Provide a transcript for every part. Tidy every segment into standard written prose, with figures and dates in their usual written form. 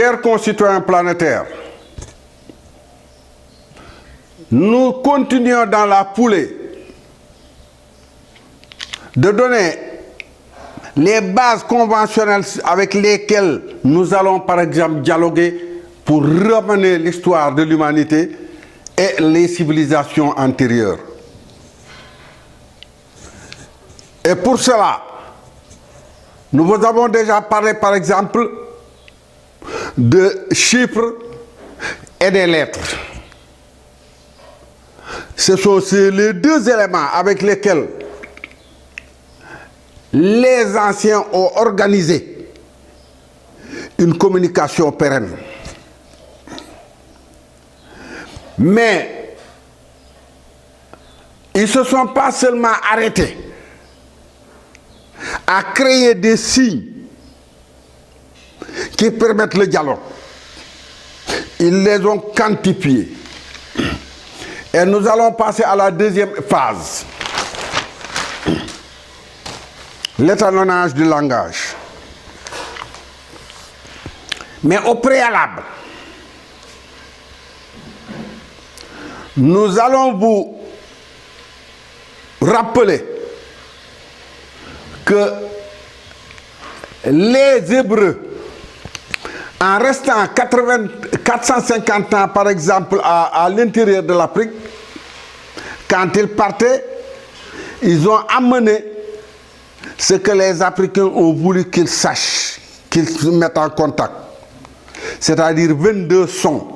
Chers concitoyens planétaires, nous continuons dans la foulée de donner les bases conventionnelles avec lesquelles nous allons par exemple dialoguer pour ramener l'histoire de l'humanité et les civilisations antérieures. Et pour cela, nous vous avons déjà parlé par exemple de chiffres et des lettres. Ce sont les deux éléments avec lesquels les anciens ont organisé une communication pérenne. Mais ils ne se sont pas seulement arrêtés à créer des signes qui permettent le dialogue. Ils les ont quantifiés. Et nous allons passer à la deuxième phase. L'étalonnage du langage. Mais au préalable, nous allons vous rappeler que les Hébreux, en restant 450 ans par exemple à l'intérieur de l'Afrique, quand ils partaient, ils ont amené ce que les Africains ont voulu qu'ils sachent, qu'ils se mettent en contact, c'est-à-dire 22 sons.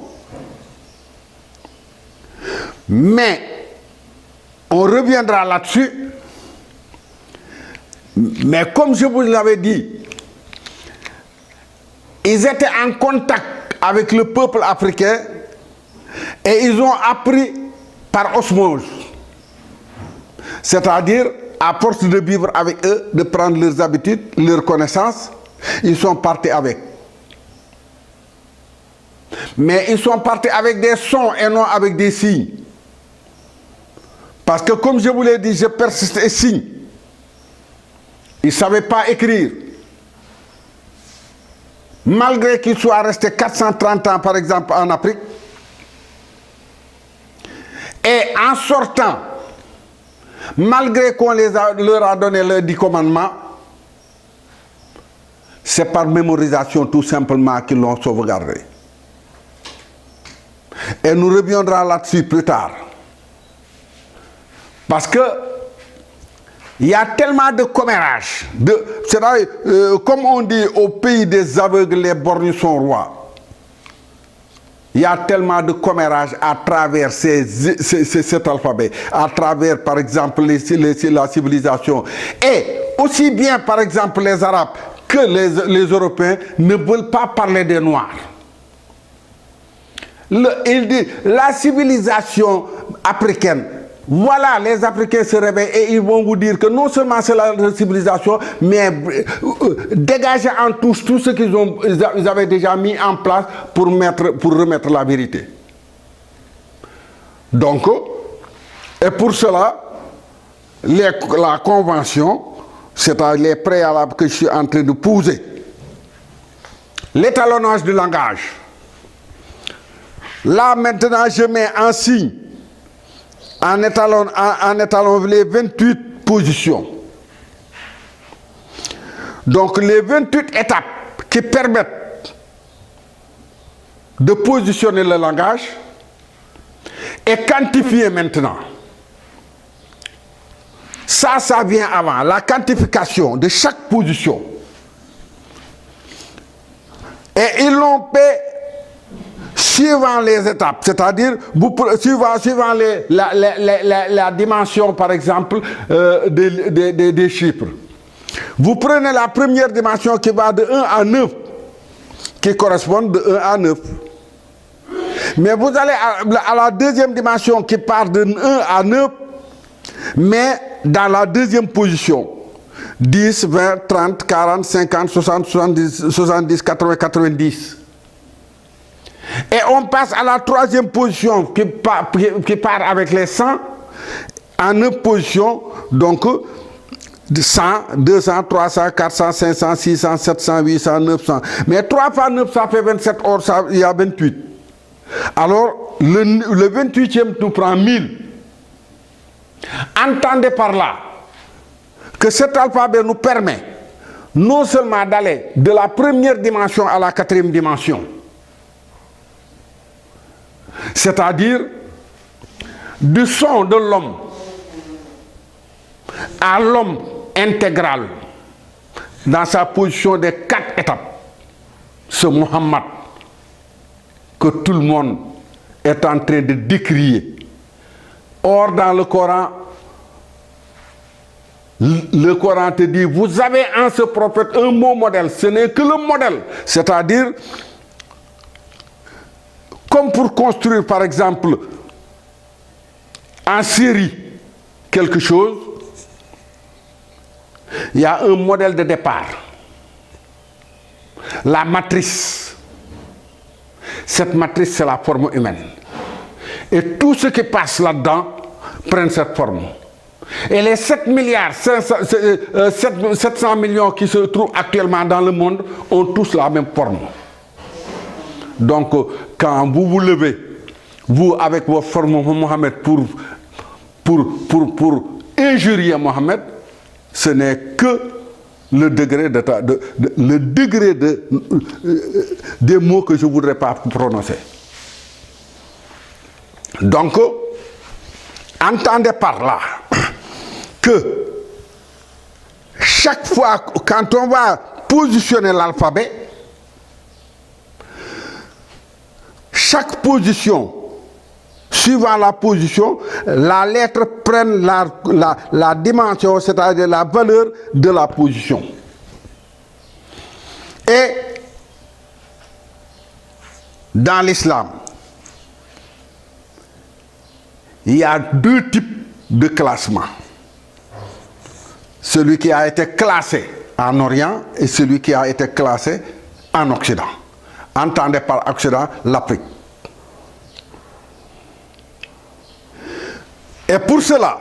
Mais on reviendra là-dessus. Mais comme je vous l'avais dit, ils étaient en contact avec le peuple africain et ils ont appris par osmose. C'est-à-dire, à force de vivre avec eux, de prendre leurs habitudes, leurs connaissances, ils sont partis avec. Mais ils sont partis avec des sons et non avec des signes. Parce que comme je vous l'ai dit, je persiste et signe. Ils ne savaient pas écrire. Malgré qu'ils soient restés 430 ans, par exemple, en Afrique, et en sortant, malgré qu'on leur a donné le 10 commandements, c'est par mémorisation tout simplement qu'ils l'ont sauvegardé. Et nous reviendrons là-dessus plus tard. Parce que il y a tellement de commérages. C'est-à-dire, comme on dit au pays des aveugles, les borgnes sont rois. Il y a tellement de commérages à travers cet alphabet, à travers, par exemple, la civilisation. Et aussi bien, par exemple, les Arabes que les Européens ne veulent pas parler des Noirs. Il dit, la civilisation africaine, voilà, les Africains se réveillent et ils vont vous dire que non seulement c'est la civilisation, mais dégager en tous tout ce qu'ils avaient déjà mis en place pour remettre la vérité. Donc, et pour cela, la convention, c'est-à-dire les préalables que je suis en train de poser, l'étalonnage du langage. Là maintenant, je mets en signe, en étalon les 28 positions. Donc les 28 étapes qui permettent de positionner le langage et quantifier maintenant. Ça vient avant, la quantification de chaque position. Et ils l'ont fait suivant les étapes, c'est-à-dire suivant la dimension, par exemple, des chiffres. Vous prenez la première dimension qui va de 1 à 9, qui correspond de 1 à 9. Mais vous allez à la deuxième dimension qui part de 1 à 9, mais dans la deuxième position. 10, 20, 30, 40, 50, 60, 70, 80, 90. Et on passe à la troisième position qui part avec les 100 en 9 positions. Donc, 100, 200, 300, 400, 500, 600, 700, 800, 900. Mais 3 fois 9, ça fait 27, or il y a 28. Alors, le 28e nous prend 1000. Entendez par là que cet alphabet nous permet non seulement d'aller de la première dimension à la quatrième dimension, c'est-à-dire du son de l'homme à l'homme intégral dans sa position des 4 étapes, ce Mohammed que tout le monde est en train de décrier. Or, dans le Coran te dit, vous avez en ce prophète un mot modèle, ce n'est que le modèle, c'est-à-dire, comme pour construire par exemple en série quelque chose, il y a un modèle de départ, la matrice. Cette matrice, c'est la forme humaine. Et tout ce qui passe là-dedans prend cette forme. Et les 7 milliards, 700 millions qui se trouvent actuellement dans le monde ont tous la même forme. Donc, quand vous vous levez, vous avec vos formes Mohamed pour injurier Mohamed, ce n'est que le degré des mots que je ne voudrais pas prononcer. Donc, entendez par là que chaque fois, quand on va positionner l'alphabet, chaque position, suivant la position, la lettre prend la dimension, c'est-à-dire la valeur de la position. Et dans l'islam, il y a 2 types de classement. Celui qui a été classé en Orient et celui qui a été classé en Occident. Entendez par Occident l'Afrique. Et pour cela,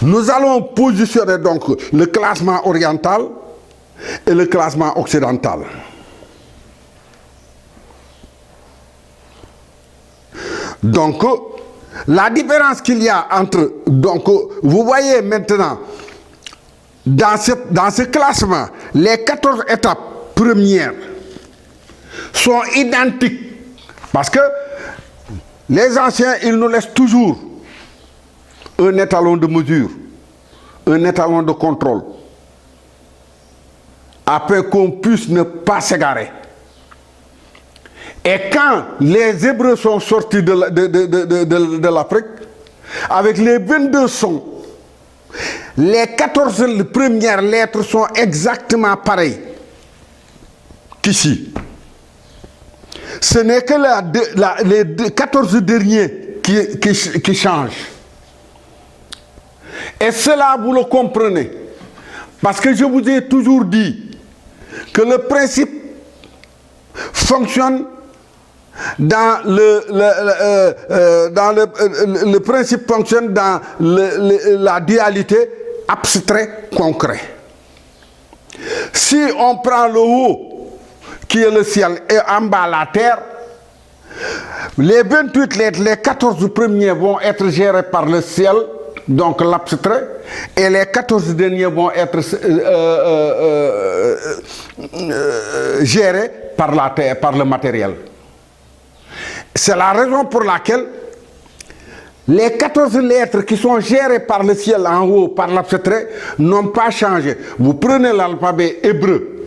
nous allons positionner donc le classement oriental et le classement occidental. Donc, la différence qu'il y a entre... Donc, vous voyez maintenant, dans ce classement, les 14 étapes premières sont identiques. Parce que les anciens, ils nous laissent toujours un étalon de mesure, un étalon de contrôle, afin qu'on puisse ne pas s'égarer. Et quand les Hébreux sont sortis de l'Afrique, avec les 22 sons, les 14 premières lettres sont exactement pareilles qu'ici. Ce n'est que les 14 derniers qui changent. Et cela, vous le comprenez. Parce que je vous ai toujours dit que le principe fonctionne dans le principe fonctionne dans la dualité abstrait-concret. Si on prend le haut, qui est le ciel, et en bas la terre, les 28 lettres, les 14 premiers vont être gérés par le ciel, donc l'abstrait, et les 14 derniers vont être gérés par la terre, par le matériel. C'est la raison pour laquelle les 14 lettres qui sont gérées par le ciel en haut, par l'abstrait, n'ont pas changé. Vous prenez l'alphabet hébreu,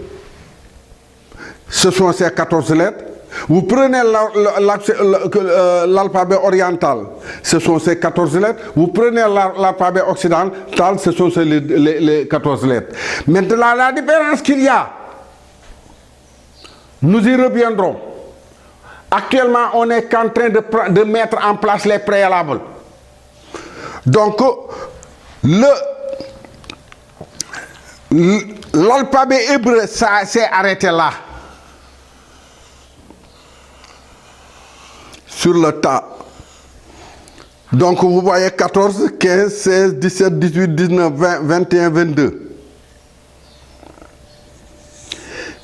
ce sont ces 14 lettres. Vous prenez l'alphabet oriental, ce sont ces 14 lettres. Vous prenez l'alphabet occidental, ce sont les 14 lettres. Maintenant, la différence qu'il y a, nous y reviendrons. Actuellement, on est en train de mettre en place les préalables. Donc, l'alphabet hébreu, ça s'est arrêté là. Sur le tas. Donc vous voyez 14, 15, 16, 17, 18, 19, 20, 21, 22.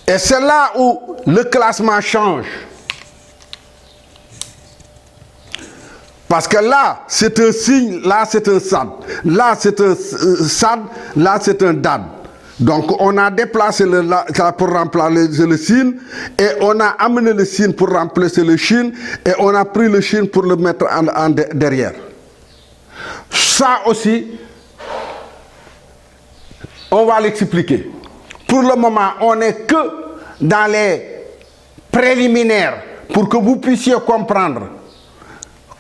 Et c'est là où le classement change. Parce que là, c'est un signe, là, c'est un sad. Là, c'est un sad, là, c'est un dad. Donc, on a déplacé le la pour remplacer le signe, et on a amené le signe pour remplacer le shin, et on a pris le shin pour le mettre en derrière. Ça aussi, on va l'expliquer. Pour le moment, on n'est que dans les préliminaires pour que vous puissiez comprendre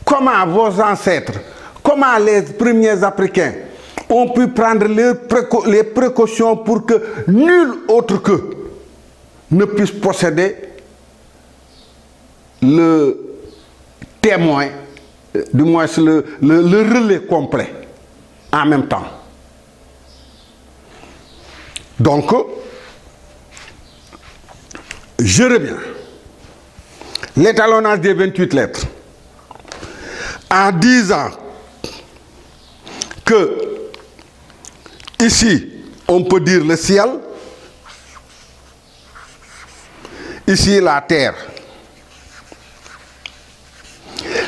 comment vos ancêtres, comment les premiers Africains ont pu prendre les précautions pour que nul autre qu'eux ne puisse posséder le témoin, du moins le relais complet en même temps. Donc, je reviens. L'étalonnage des 28 lettres. En disant que ici, on peut dire le ciel, ici la terre.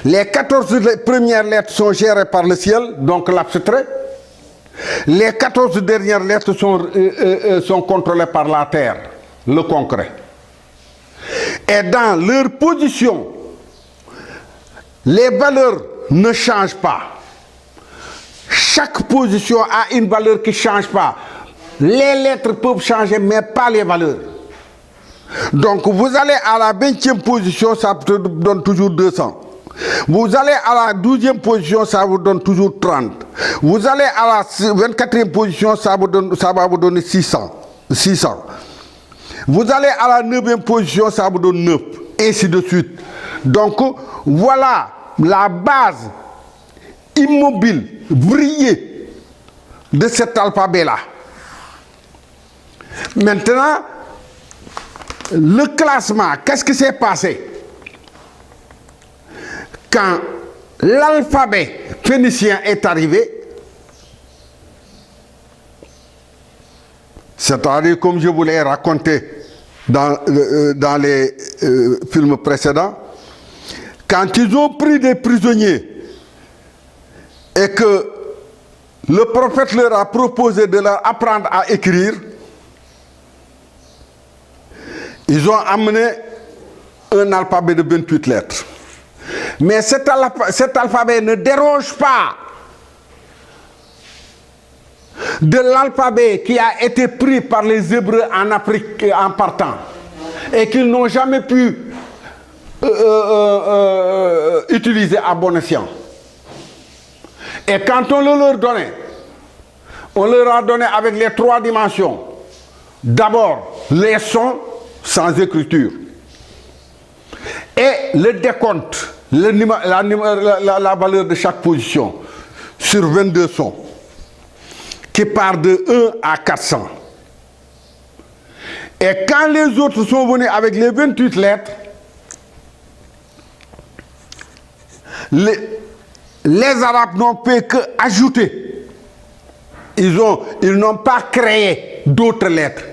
Les 14 premières lettres sont gérées par le ciel, donc l'abstrait. Les 14 dernières lettres sont contrôlées par la terre, le concret. Et dans leur position, les valeurs ne changent pas. Chaque position a une valeur qui ne change pas. Les lettres peuvent changer, mais pas les valeurs. Donc, vous allez à la 20e position, ça te donne toujours 200. Vous allez à la 12e position, ça vous donne toujours 30. Vous allez à la 24e position, ça va vous donner 600. Vous allez à la 9e position, ça vous donne 9. Ainsi de suite. Donc, voilà la base immobile, vrillée de cet alphabet-là. Maintenant, le classement, qu'est-ce qui s'est passé? Quand l'alphabet phénicien est arrivé, c'est-à-dire comme je vous l'ai raconté dans les films précédents, quand ils ont pris des prisonniers et que le prophète leur a proposé de leur apprendre à écrire, ils ont amené un alphabet de 28 lettres. Mais cet alphabet ne déroge pas de l'alphabet qui a été pris par les Hébreux en Afrique en partant et qu'ils n'ont jamais pu utiliser à bon escient. Et quand on le leur donnait, on leur a donné avec les 3 dimensions. D'abord, les sons sans écriture. Et le décompte, la valeur de chaque position sur 22 sons, qui part de 1 à 400. Et quand les autres sont venus avec les 28 lettres, les Arabes n'ont fait qu'ajouter. Ils n'ont pas créé d'autres lettres.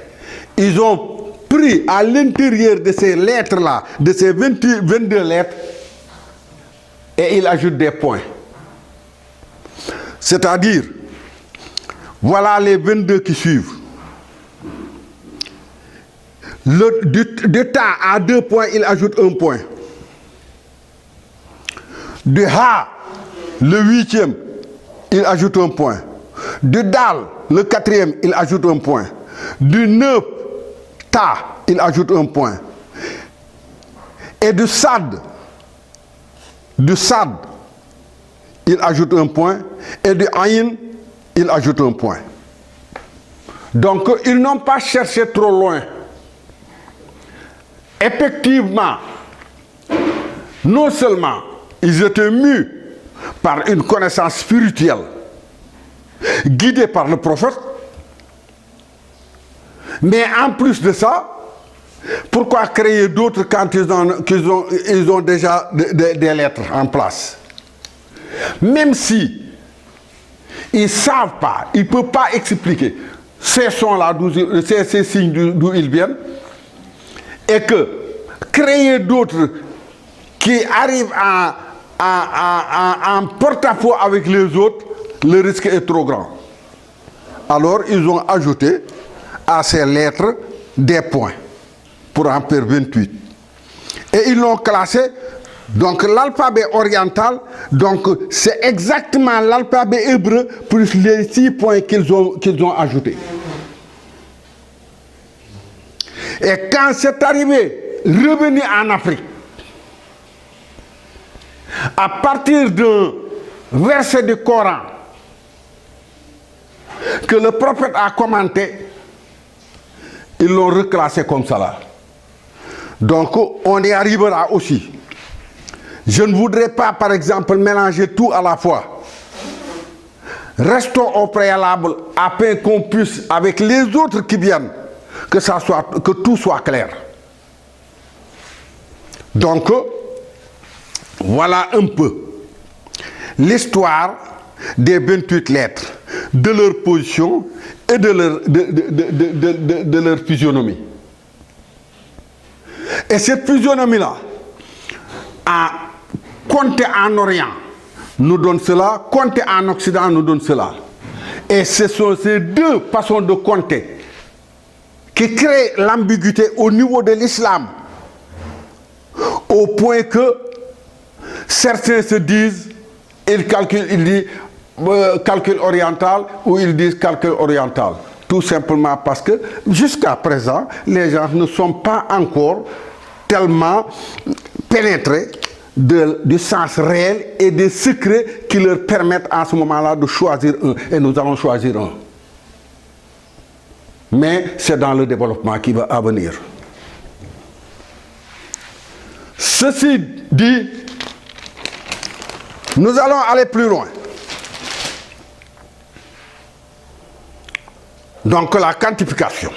Ils ont pris à l'intérieur de ces lettres-là, de ces 22 lettres, et ils ajoutent des points. C'est-à-dire, voilà les 22 qui suivent. Du ta à 2 points, il ajoute 1 point. Du ha, le 8e, il ajoute 1 point. Du dal, le 4e, il ajoute 1 point. Du 9, ta, il ajoute 1 point. Et du sad, il ajoute 1 point. Et du aïn, il ajoute 1 point. Donc, ils n'ont pas cherché trop loin. Effectivement, non seulement ils étaient mus par une connaissance spirituelle, guidés par le prophète, mais en plus de ça, pourquoi créer d'autres quand ils ont déjà des lettres en place? Même si ils ne savent pas, ils ne peuvent pas expliquer ces sons-là, ces signes d'où ils viennent, et que créer d'autres qui arrivent en porte-à-faux avec les autres, le risque est trop grand. Alors, ils ont ajouté à ces lettres des points pour en faire 28. Et ils l'ont classé, donc l'alphabet oriental, donc c'est exactement l'alphabet hébreu plus les 6 points qu'ils ont ajoutés. Et quand c'est arrivé, revenu en Afrique, à partir d'un verset du Coran que le prophète a commenté, ils l'ont reclassé comme ça là. Donc on y arrivera aussi. Je ne voudrais pas, par exemple, mélanger tout à la fois. Restons au préalable afin qu'on puisse, avec les autres qui viennent, que tout soit clair. Donc, voilà un peu l'histoire des 28 lettres, de leur position et de leur physionomie. Et cette physionomie-là, compter en Orient nous donne cela, compter en Occident nous donne cela. Et ce sont ces deux façons de compter qui créent l'ambiguïté au niveau de l'islam, au point que certains se disent, ils disent calcul oriental ou ils disent calcul oriental. Tout simplement parce que jusqu'à présent, les gens ne sont pas encore tellement pénétrés du sens réel et des secrets qui leur permettent en ce moment-là de choisir un. Et nous allons choisir un. Mais c'est dans le développement qui va venir. Ceci dit, nous allons aller plus loin. Donc la quantification.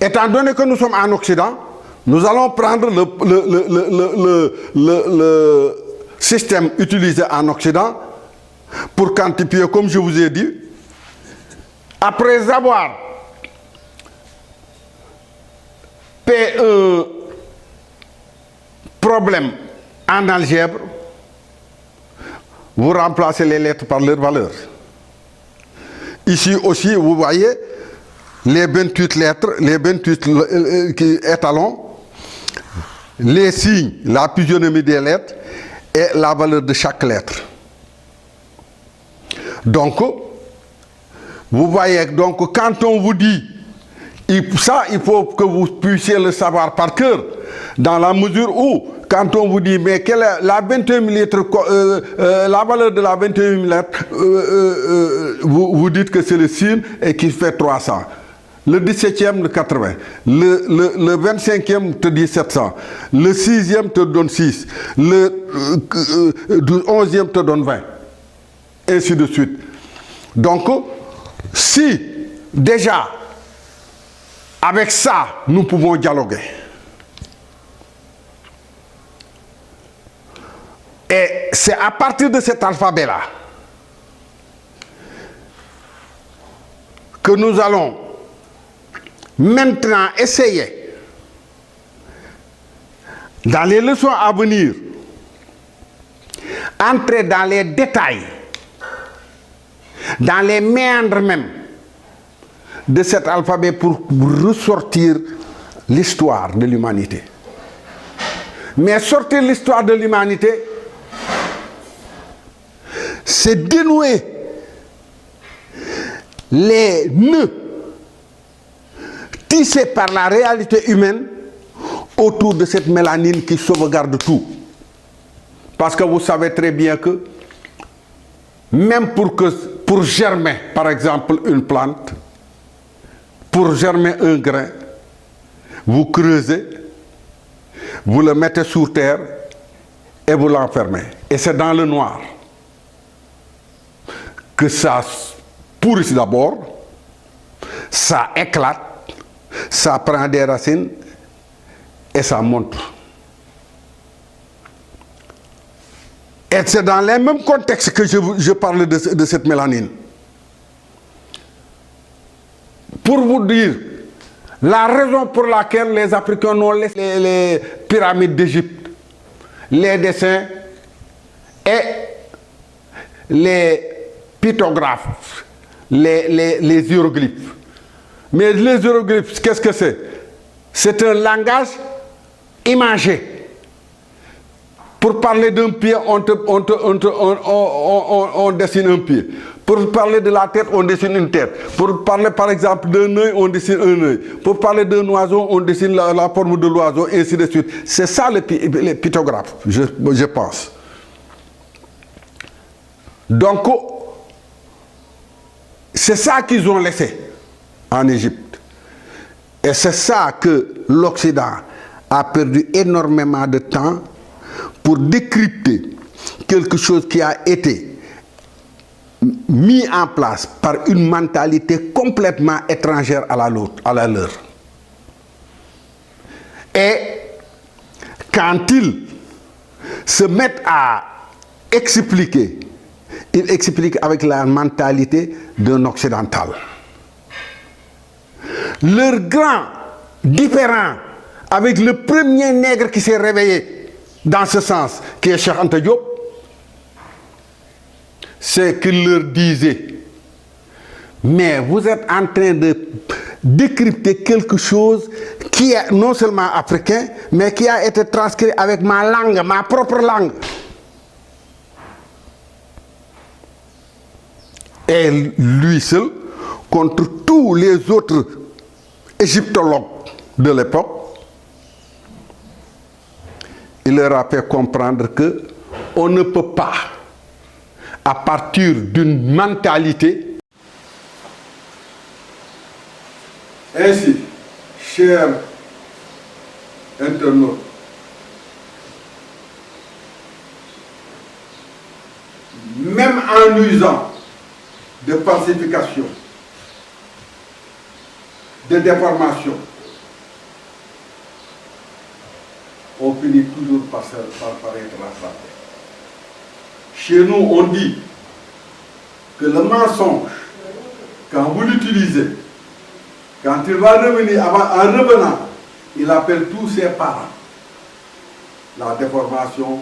Étant donné que nous sommes en Occident, nous allons prendre le système utilisé en Occident pour quantifier, comme je vous ai dit. Après avoir fait un problème en algèbre, vous remplacez les lettres par leurs valeurs. Ici aussi, vous voyez les 28 lettres, les 28 étalons, les signes, la physionomie des lettres et la valeur de chaque lettre. Donc, vous voyez, donc, quand on vous dit, ça, il faut que vous puissiez le savoir par cœur, dans la mesure où, quand on vous dit, mais quelle est la 21 lettres, la valeur de la 21 lettres, vous dites que c'est le signe et qui fait 300. Le 17e, le 80. Le 25e te dit 700. Le 6e te donne 6. Le 11e te donne 20. Ainsi de suite. Donc, si déjà, avec ça, nous pouvons dialoguer. Et c'est à partir de cet alphabet-là que nous allons maintenant essayer, dans les leçons à venir, entrer dans les détails, dans les méandres même de cet alphabet pour ressortir l'histoire de l'humanité. Mais sortir l'histoire de l'humanité, c'est dénouer les nœuds tissés par la réalité humaine autour de cette mélanine qui sauvegarde tout. Parce que vous savez très bien que même pour germer, par exemple, une plante, pour germer un grain, vous creusez, vous le mettez sur terre et vous l'enfermez. Et c'est dans le noir que ça pourrit d'abord, ça éclate, ça prend des racines et ça monte. Et Et c'est dans les mêmes contextes que je parle de cette mélanine. Pour vous dire la raison pour laquelle les Africains ont laissé les pyramides d'Égypte, les dessins et les pictographes, les hiéroglyphes. Mais les hiéroglyphes, qu'est-ce que c'est? C'est un langage imagé. Pour parler d'un pied, on dessine un pied. Pour parler de la tête, on dessine une tête. Pour parler, par exemple, d'un œil, on dessine un œil. Pour parler d'un oiseau, on dessine la forme de l'oiseau, et ainsi de suite. C'est ça les pictographes, je pense. Donc, c'est ça qu'ils ont laissé en Égypte. Et c'est ça que l'Occident a perdu énormément de temps pour décrypter quelque chose qui a été mis en place par une mentalité complètement étrangère à la leur. Et quand ils se mettent à expliquer, ils expliquent avec la mentalité d'un occidental. Leur grand différent avec le premier nègre qui s'est réveillé dans ce sens, qui est Cheikh Anta Diop, c'est qu'il leur disait, mais vous êtes en train de décrypter quelque chose qui est non seulement africain, mais qui a été transcrit avec ma langue, ma propre langue. Et lui seul, contre tous les autres égyptologues de l'époque, il leur a fait comprendre que on ne peut pas, à partir d'une mentalité. Ainsi, chers internautes, même en usant de falsification, de déformation, on finit toujours par être rattrapé. Chez nous, on dit que le mensonge, quand vous l'utilisez, quand il va revenir, en revenant, il appelle tous ses parents. La déformation,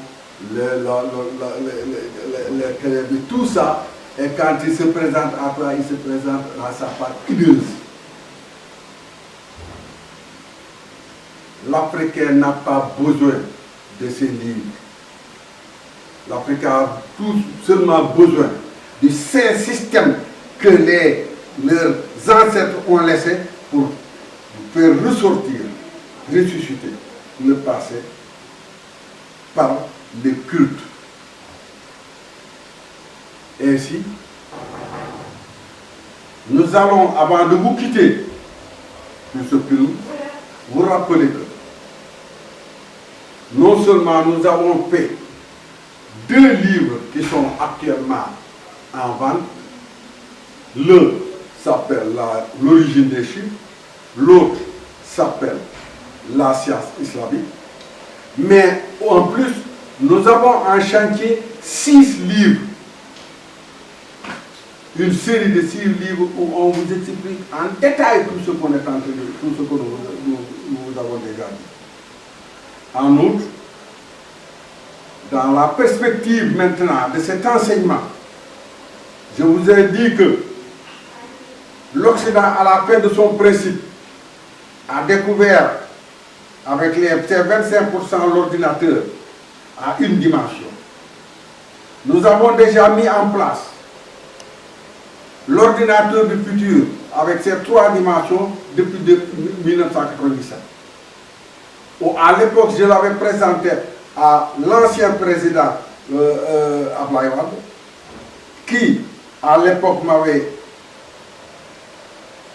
tout ça, et quand il se présente à toi, il se présente à sa part hideuse. L'Africain n'a pas besoin de ces livres. L'Africain a tout seulement besoin de ces systèmes que leurs ancêtres ont laissés pour faire ressortir, ressusciter le passé par les cultes. Ainsi, nous allons, avant de vous quitter sur ce film, vous rappeler que non seulement nous avons fait 2 livres qui sont actuellement en vente. L'un s'appelle L'origine des chiffres, l'autre s'appelle La science islamique. Mais en plus, nous avons en chantier 6 livres. Une série de 6 livres où on vous explique en détail tout ce qu'on est en train de, tout ce que nous avons déjà dit. En outre, dans la perspective maintenant de cet enseignement, je vous ai dit que l'Occident, à la fin de son principe, a découvert avec ses 25% l'ordinateur à une dimension. Nous avons déjà mis en place l'ordinateur du futur avec ses 3 dimensions depuis 1997. À l'époque, je l'avais présenté à l'ancien président Abdoulaye Wade, qui à l'époque m'avait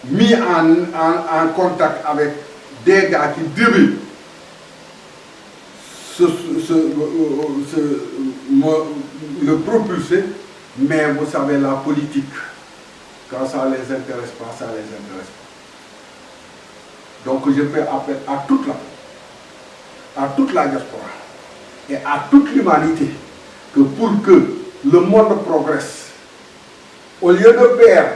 mis en contact avec des gars qui devaient le propulser, mais vous savez, la politique, quand ça ne les intéresse pas, ça ne les intéresse pas. Donc je fais appel à toute la diaspora et à toute l'humanité que pour que le monde progresse, au lieu de faire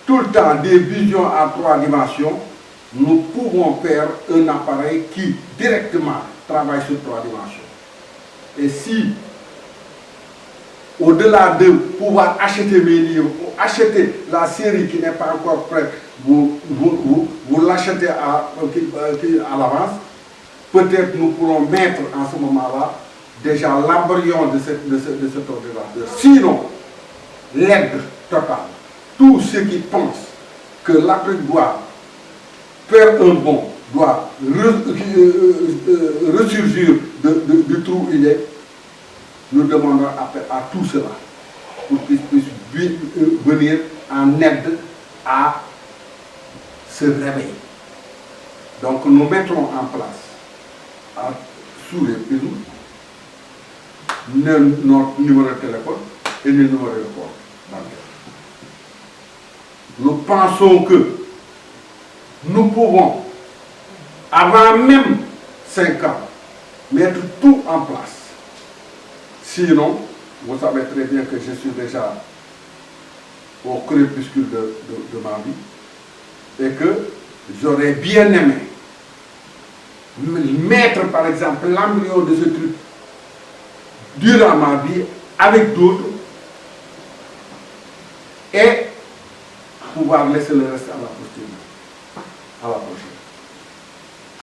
tout le temps des visions à 3 dimensions, nous pouvons faire un appareil qui directement travaille sur 3 dimensions. Et si, au-delà de pouvoir acheter mes livres, ou acheter la série qui n'est pas encore prête, vous l'achetez à l'avance, peut-être nous pourrons mettre en ce moment-là déjà l'embryon de cet ordinateur. Sinon, l'aide totale. Tous ceux qui pensent que l'Afrique doit faire un bond, doit ressurgir du trou où il est, nous demandons à tout cela pour qu'ils puissent venir en aide à se réveiller. Donc nous mettrons en place sous les films notre numéro de téléphone et le numéro de compte bancaire. Nous pensons que nous pouvons, avant même 5 ans, mettre tout en place. Sinon, vous savez très bien que je suis déjà au crépuscule de ma vie et que j'aurais bien aimé mettre par exemple l'embryon de ce truc durant ma vie avec d'autres et pouvoir laisser le reste